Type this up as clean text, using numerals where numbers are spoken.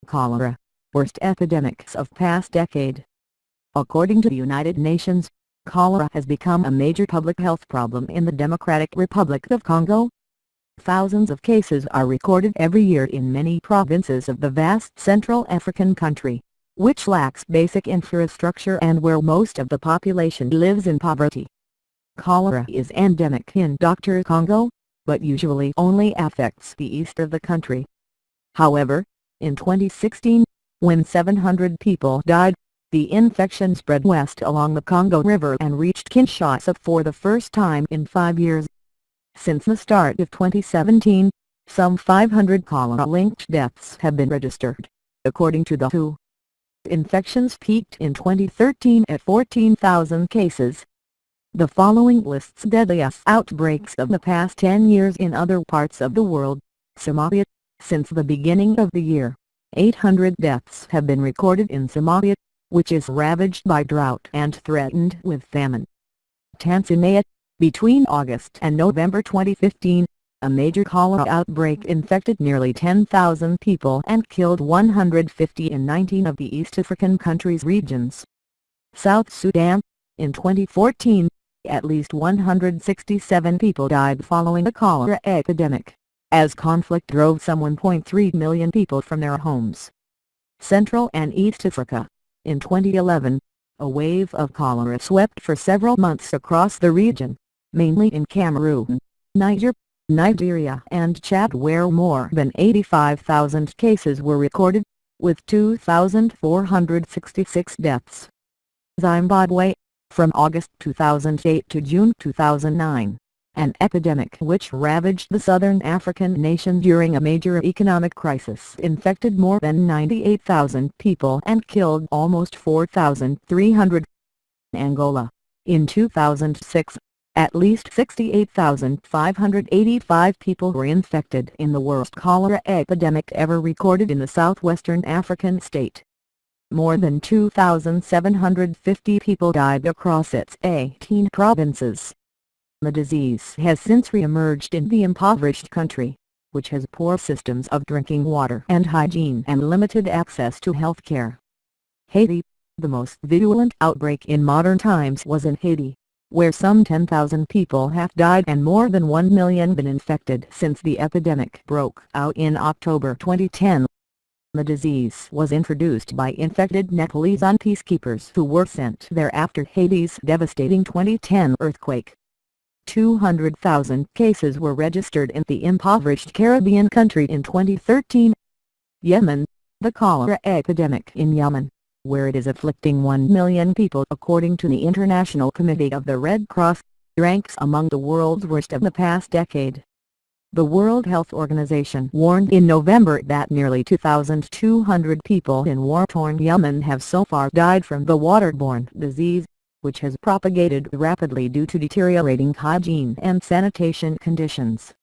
Cholera, worst epidemics of past decade. According to the United Nations, cholera has become a major public health problem in the Democratic Republic of Congo. Thousands of cases are recorded every year in many provinces of the vast Central African country, which lacks basic infrastructure and where most of the population lives in poverty. Cholera is endemic in Dr. Congo, but usually only affects the east of the country. However, in 2016, when 700 people died, the infection spread west along the Congo River and reached Kinshasa for the first time in 5 years. Since the start of 2017, some 500 cholera-linked deaths have been registered, according to the WHO. Infections peaked in 2013 at 14,000 cases. The following lists deadliest outbreaks of the past 10 years in other parts of the world. Somalia. Since the beginning of the year, 800 deaths have been recorded in Somalia, which is ravaged by drought and threatened with famine. Tanzania. Between August and November 2015, a major cholera outbreak infected nearly 10,000 people and killed 150 in 19 of the East African countries' regions. South Sudan. In 2014, at least 167 people died following a cholera epidemic, as conflict drove some 1.3 million people from their homes. Central and East Africa. In 2011, a wave of cholera swept for several months across the region, mainly in Cameroon, Nigeria and Chad, where more than 85,000 cases were recorded, with 2,466 deaths. Zimbabwe. From August 2008 to June 2009, an epidemic which ravaged the southern African nation during a major economic crisis infected more than 98,000 people and killed almost 4,300. Angola. In 2006, at least 68,585 people were infected in the worst cholera epidemic ever recorded in the southwestern African state. More than 2,750 people died across its 18 provinces. The disease has since re-emerged in the impoverished country, which has poor systems of drinking water and hygiene and limited access to health care. Haiti. The most virulent outbreak in modern times was in Haiti, where some 10,000 people have died and more than 1 million been infected since the epidemic broke out in October 2010. The disease was introduced by infected Nepalese peacekeepers who were sent there after Haiti's devastating 2010 earthquake. 200,000 cases were registered in the impoverished Caribbean country in 2013. Yemen. The cholera epidemic in Yemen, where it is afflicting 1 million people according to the International Committee of the Red Cross, ranks among the world's worst of the past decade. The World Health Organization warned in November that nearly 2,200 people in war-torn Yemen have so far died from the waterborne disease, which has propagated rapidly due to deteriorating hygiene and sanitation conditions.